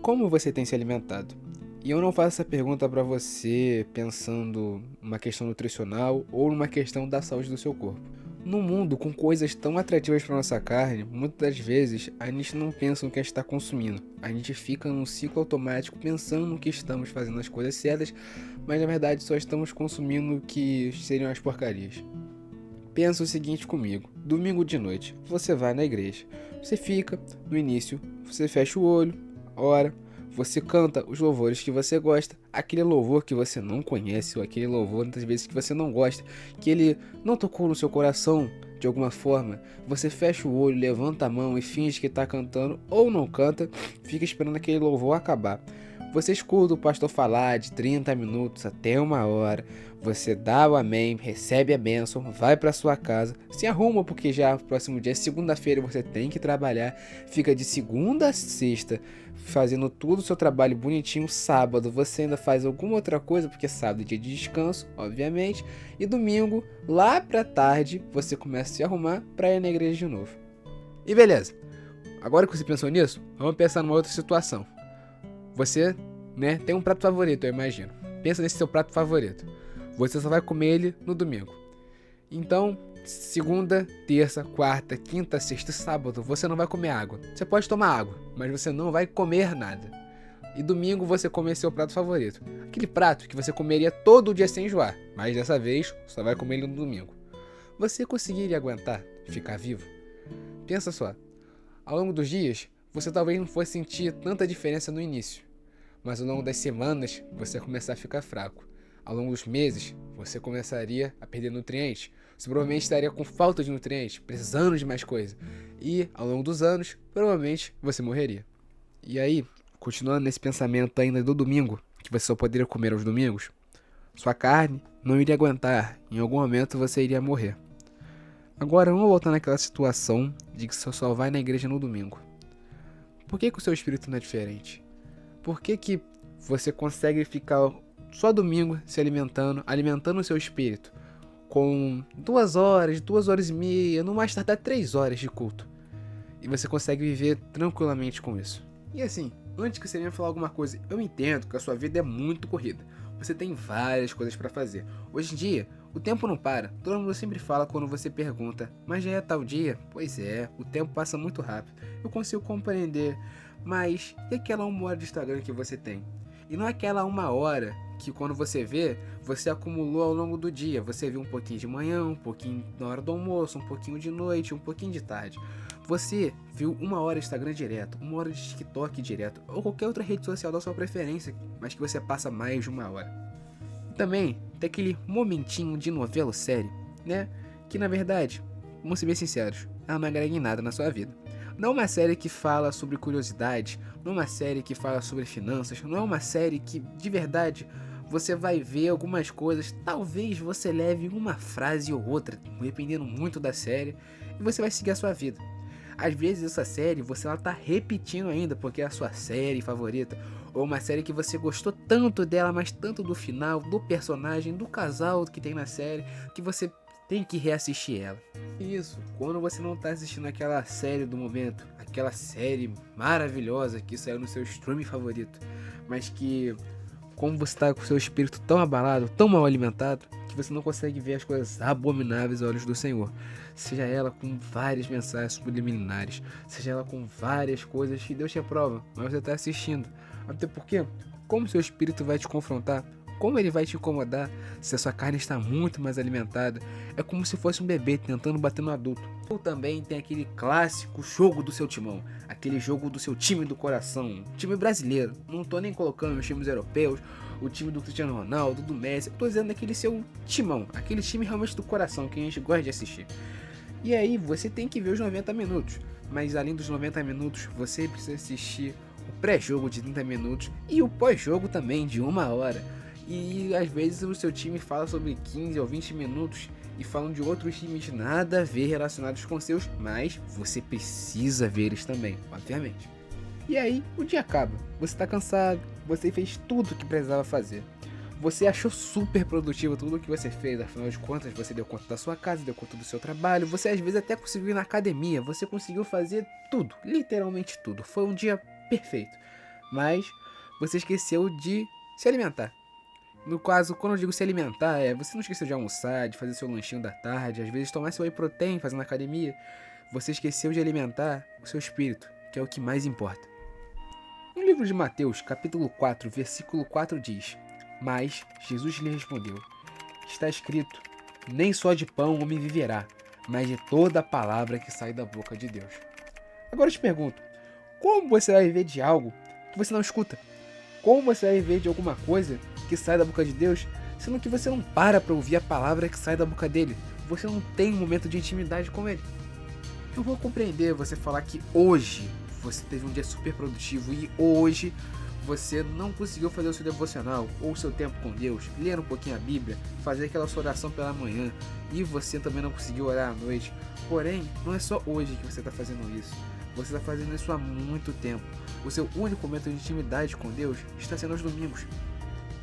Como você tem se alimentado? E eu não faço essa pergunta para você pensando numa questão nutricional ou numa questão da saúde do seu corpo. No mundo com coisas tão atrativas para nossa carne, muitas das vezes a gente não pensa no que a gente está consumindo. A gente fica num ciclo automático pensando que estamos fazendo as coisas certas, mas na verdade só estamos consumindo o que seriam as porcarias. Pensa o seguinte comigo: domingo de noite, você vai na igreja. Você fica, no início, você fecha o olho, ora, você canta os louvores que você gosta, aquele louvor que você não conhece, ou aquele louvor muitas vezes que você não gosta, que ele não tocou no seu coração de alguma forma. Você fecha o olho, levanta a mão e finge que está cantando, ou não canta, fica esperando aquele louvor acabar. Você escuta o pastor falar de 30 minutos até 1 hora, você dá o amém, recebe a bênção, vai para sua casa, se arruma porque já no próximo dia, segunda-feira, você tem que trabalhar, fica de segunda a sexta fazendo tudo o seu trabalho bonitinho. Sábado você ainda faz alguma outra coisa, porque sábado é dia de descanso, obviamente, e domingo, lá pra tarde, você começa a se arrumar para ir na igreja de novo. E beleza, agora que você pensou nisso, vamos pensar numa outra situação. Você, tem um prato favorito, eu imagino. Pensa nesse seu prato favorito. Você só vai comer ele no domingo. Então, segunda, terça, quarta, quinta, sexta e sábado, você não vai comer água. Você pode tomar água, mas você não vai comer nada. E domingo você come seu prato favorito. Aquele prato que você comeria todo dia sem enjoar, mas dessa vez só vai comer ele no domingo. Você conseguiria aguentar ficar vivo? Pensa só. Ao longo dos dias, você talvez não fosse sentir tanta diferença no início, mas ao longo das semanas você vai começar a ficar fraco. Ao longo dos meses, você começaria a perder nutrientes. Você provavelmente estaria com falta de nutrientes, precisando de mais coisa. E ao longo dos anos, provavelmente você morreria. E aí, continuando nesse pensamento ainda do domingo, que você só poderia comer aos domingos, sua carne não iria aguentar. Em algum momento você iria morrer. Agora vamos voltar naquela situação de que você só vai na igreja no domingo. Por que o seu espírito não é diferente? Por que você consegue ficar só domingo se alimentando o seu espírito com 2 horas, 2 horas e meia, no mais tardar 3 horas de culto, e você consegue viver tranquilamente com isso? E assim, antes que você venha falar alguma coisa, eu entendo que a sua vida é muito corrida. Você tem várias coisas para fazer. Hoje em dia, o tempo não para. Todo mundo sempre fala quando você pergunta: mas já é tal dia? Pois é, o tempo passa muito rápido. Eu consigo compreender. Mas e aquela 1 hora de Instagram que você tem? E não é aquela 1 hora que quando você vê, você acumulou ao longo do dia. Você viu um pouquinho de manhã, um pouquinho na hora do almoço, um pouquinho de noite, um pouquinho de tarde. Você viu 1 hora de Instagram direto, 1 hora de TikTok direto, ou qualquer outra rede social da sua preferência, mas que você passa mais de 1 hora. Também tem aquele momentinho de novela ou série, que na verdade, vamos ser bem sinceros, ela não agrega em nada na sua vida. Não é uma série que fala sobre curiosidade, não é uma série que fala sobre finanças, não é uma série que, de verdade, você vai ver algumas coisas, talvez você leve uma frase ou outra, dependendo muito da série, e você vai seguir a sua vida. Às vezes essa série você tá repetindo ainda porque é a sua série favorita, ou uma série que você gostou tanto dela, mas tanto do final, do personagem, do casal que tem na série, que você tem que reassistir ela. Isso, quando você não tá assistindo aquela série do momento, aquela série maravilhosa que saiu no seu streaming favorito, mas que, como você tá com o seu espírito tão abalado, tão mal alimentado, que você não consegue ver as coisas abomináveis aos olhos do Senhor. Seja ela com várias mensagens subliminares, seja ela com várias coisas que Deus te aprova, mas você tá assistindo. Até porque, como seu espírito vai te confrontar, como ele vai te incomodar se a sua carne está muito mais alimentada, é como se fosse um bebê tentando bater no adulto. Ou também tem aquele clássico jogo do seu timão, aquele jogo do seu time do coração, time brasileiro. Não tô nem colocando os times europeus, o time do Cristiano Ronaldo, do Messi, eu tô dizendo aquele seu timão, aquele time realmente do coração que a gente gosta de assistir. E aí você tem que ver os 90 minutos, mas além dos 90 minutos, você precisa assistir o pré-jogo de 30 minutos e o pós-jogo também de 1 hora. E às vezes o seu time fala sobre 15 ou 20 minutos e falam de outros times nada a ver relacionados com seus, mas você precisa ver eles também, obviamente. E aí o dia acaba, você tá cansado, você fez tudo o que precisava fazer. Você achou super produtivo tudo o que você fez, afinal de contas você deu conta da sua casa, deu conta do seu trabalho, você às vezes até conseguiu ir na academia, você conseguiu fazer tudo, literalmente tudo. Foi um dia perfeito. mas você esqueceu de se alimentar. No caso, quando eu digo se alimentar, você não esqueceu de almoçar, de fazer seu lanchinho da tarde, às vezes tomar seu whey protein fazendo academia. Você esqueceu de alimentar o seu espírito, que é o que mais importa. No livro de Mateus, capítulo 4, versículo 4 diz: Mas Jesus lhe respondeu: Está escrito, nem só de pão o homem viverá, mas de toda a palavra que sai da boca de Deus. Agora eu te pergunto, como você vai viver de algo que você não escuta? Como você vai viver de alguma coisa que sai da boca de Deus, sendo que você não para ouvir a palavra que sai da boca dele? Você não tem um momento de intimidade com ele. Eu vou compreender você falar que hoje você teve um dia super produtivo e hoje você não conseguiu fazer o seu devocional ou o seu tempo com Deus, ler um pouquinho a Bíblia, fazer aquela sua oração pela manhã e você também não conseguiu orar à noite. Porém, não é só hoje que você está fazendo isso. Você está fazendo isso há muito tempo. O seu único momento de intimidade com Deus está sendo aos domingos.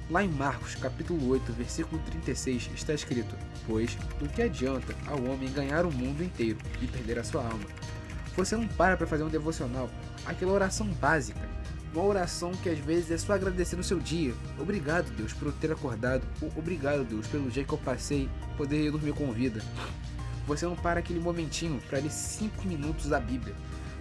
Lá em Marcos, capítulo 8, versículo 36, está escrito: Pois do que adianta ao homem ganhar o mundo inteiro e perder a sua alma? Você não para fazer um devocional, aquela oração básica, uma oração que às vezes é só agradecer no seu dia. Obrigado, Deus, por eu ter acordado. Obrigado, Deus, pelo dia que eu passei, poder dormir com vida. Você não para aquele momentinho para ler 5 minutos da Bíblia.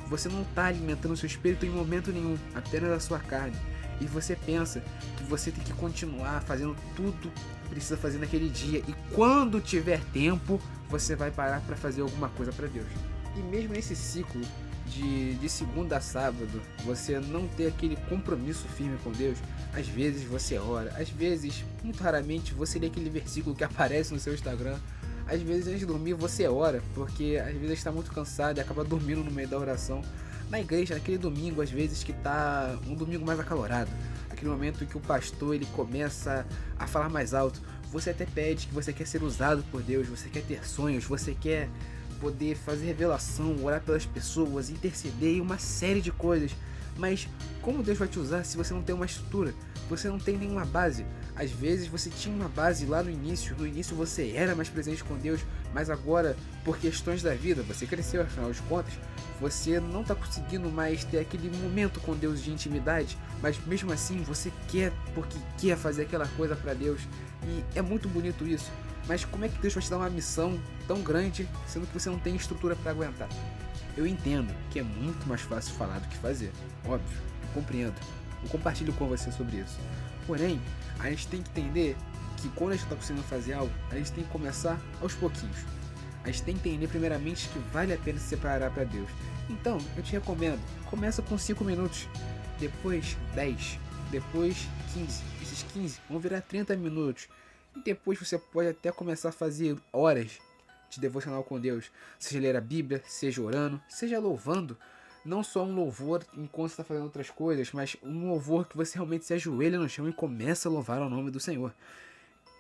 Você não está alimentando o seu espírito em momento nenhum, apenas a sua carne. E você pensa que você tem que continuar fazendo tudo que precisa fazer naquele dia. E quando tiver tempo, você vai parar para fazer alguma coisa para Deus. E mesmo nesse ciclo de segunda a sábado, você não ter aquele compromisso firme com Deus, às vezes você ora, às vezes, muito raramente, você lê aquele versículo que aparece no seu Instagram. Às vezes antes de dormir você ora, porque às vezes está muito cansado e acaba dormindo no meio da oração. Na igreja, naquele domingo, às vezes que tá um domingo mais acalorado, aquele momento em que o pastor ele começa a falar mais alto, você até pede que você quer ser usado por Deus, você quer ter sonhos, você quer poder fazer revelação, orar pelas pessoas, interceder e uma série de coisas. Mas como Deus vai te usar se você não tem uma estrutura? Você não tem nenhuma base. Às vezes você tinha uma base lá no início você era mais presente com Deus, mas agora, por questões da vida, você cresceu, afinal de contas, você não está conseguindo mais ter aquele momento com Deus de intimidade, mas mesmo assim você quer, porque quer fazer aquela coisa para Deus, e é muito bonito isso. Mas como é que Deus vai te dar uma missão tão grande, sendo que você não tem estrutura para aguentar? Eu entendo que é muito mais fácil falar do que fazer, óbvio, eu compreendo, eu compartilho com você sobre isso. Porém, a gente tem que entender que quando a gente está conseguindo fazer algo, a gente tem que começar aos pouquinhos. A gente tem que entender primeiramente que vale a pena se separar para Deus. Então, eu te recomendo, começa com 5 minutos, depois 10, depois 15, esses 15 vão virar 30 minutos. E depois você pode até começar a fazer horas de devocional com Deus, seja ler a Bíblia, seja orando, seja louvando. Não só um louvor enquanto você está fazendo outras coisas, mas um louvor que você realmente se ajoelha no chão e começa a louvar ao nome do Senhor.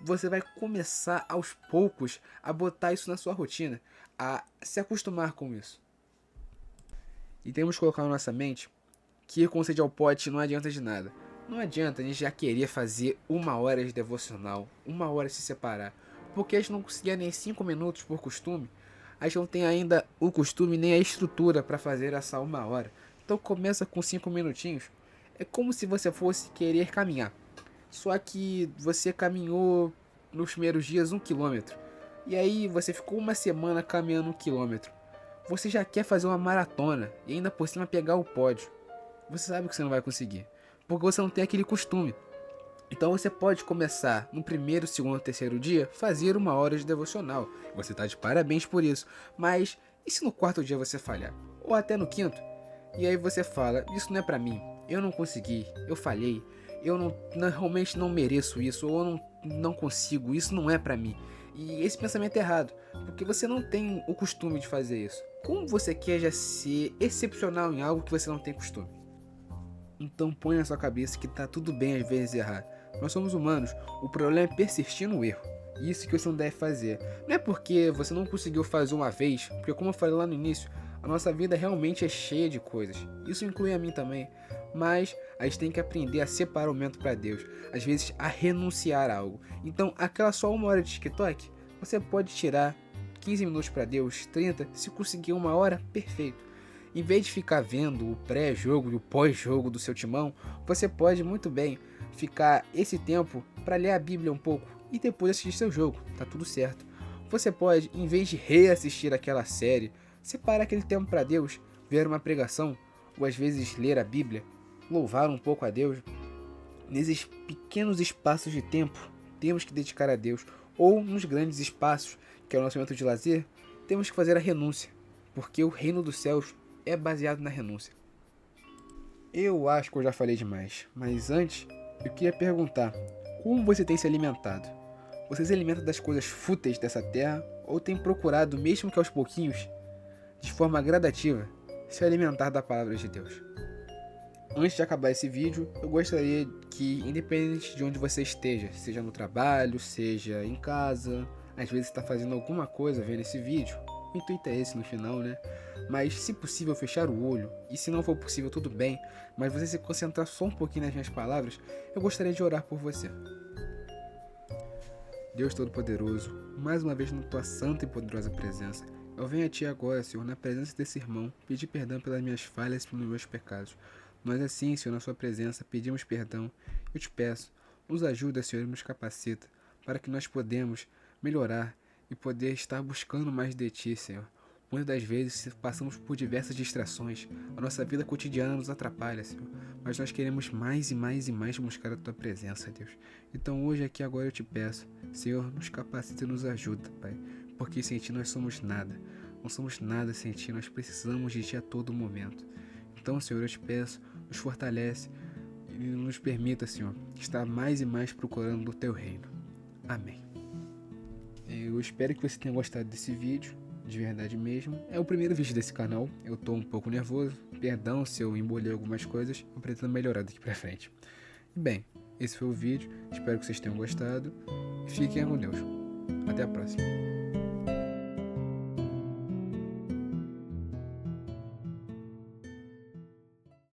Você vai começar aos poucos a botar isso na sua rotina, a se acostumar com isso. E temos que colocar na nossa mente que ir com sede ao pote não adianta de nada. Não adianta a gente já querer fazer 1 hora de devocional, 1 hora se separar, porque a gente não conseguia nem 5 minutos por costume. A gente não tem ainda o costume nem a estrutura para fazer essa 1 hora. Então começa com 5 minutinhos. É como se você fosse querer caminhar. Só que você caminhou nos primeiros dias 1 quilômetro. E aí você ficou uma semana caminhando 1 quilômetro. Você já quer fazer uma maratona e ainda por cima pegar o pódio. Você sabe que você não vai conseguir, porque você não tem aquele costume. Então você pode começar no primeiro, segundo, terceiro dia, fazer 1 hora de devocional. Você está de parabéns por isso. Mas e se no 4º dia você falhar? Ou até no 5º? E aí você fala, isso não é pra mim. Eu não consegui, eu falhei. Eu realmente não mereço isso. Ou eu não consigo, isso não é pra mim. E esse pensamento é errado, porque você não tem o costume de fazer isso. Como você quer já ser excepcional em algo que você não tem costume? Então põe na sua cabeça que tá tudo bem às vezes errar. Nós somos humanos, o problema é persistir no erro. Isso que você não deve fazer. Não é porque você não conseguiu fazer uma vez, porque como eu falei lá no início, a nossa vida realmente é cheia de coisas. Isso inclui a mim também. Mas a gente tem que aprender a separar o momento para Deus. Às vezes a renunciar a algo. Então aquela só 1 hora de TikTok, você pode tirar 15 minutos para Deus, 30, se conseguir 1 hora, perfeito. Em vez de ficar vendo o pré-jogo e o pós-jogo do seu timão, você pode muito bem ficar esse tempo para ler a Bíblia um pouco e depois assistir seu jogo, tá tudo certo. Você pode, em vez de reassistir aquela série, separar aquele tempo para Deus, ver uma pregação, ou às vezes ler a Bíblia, louvar um pouco a Deus. Nesses pequenos espaços de tempo, temos que dedicar a Deus, ou nos grandes espaços, que é o nosso momento de lazer, temos que fazer a renúncia, porque o reino dos céus é baseado na renúncia. Eu acho que eu já falei demais, mas antes eu queria perguntar, como você tem se alimentado? Você se alimenta das coisas fúteis dessa terra ou tem procurado, mesmo que aos pouquinhos, de forma gradativa, se alimentar da palavra de Deus? Antes de acabar esse vídeo, eu gostaria que, independente de onde você esteja, seja no trabalho, seja em casa, às vezes está fazendo alguma coisa vendo esse vídeo, o intuito é esse no final, né? Mas se possível fechar o olho, e se não for possível tudo bem, mas você se concentrar só um pouquinho nas minhas palavras, eu gostaria de orar por você. Deus Todo-Poderoso, mais uma vez na tua santa e poderosa presença, eu venho a ti agora, Senhor, na presença desse irmão, pedir perdão pelas minhas falhas e pelos meus pecados. Nós assim, Senhor, na sua presença, pedimos perdão. Eu te peço, nos ajuda, Senhor, e nos capacita, para que nós podemos melhorar e poder estar buscando mais de ti, Senhor. Muitas das vezes passamos por diversas distrações, a nossa vida cotidiana nos atrapalha, Senhor, mas nós queremos mais e mais e mais buscar a tua presença, Deus. Então hoje aqui agora eu te peço, Senhor, nos capacita e nos ajuda, Pai, porque sem ti nós somos nada, não somos nada sem ti, nós precisamos de ti a todo momento. Então, Senhor, eu te peço, nos fortalece e nos permita, Senhor, estar mais e mais procurando o teu reino. Amém. Eu espero que você tenha gostado desse vídeo, de verdade mesmo. É o primeiro vídeo desse canal, eu tô um pouco nervoso, perdão se eu embolei algumas coisas, eu pretendo melhorar daqui pra frente. E bem, esse foi o vídeo, espero que vocês tenham gostado e fiquem com Deus. Até a próxima.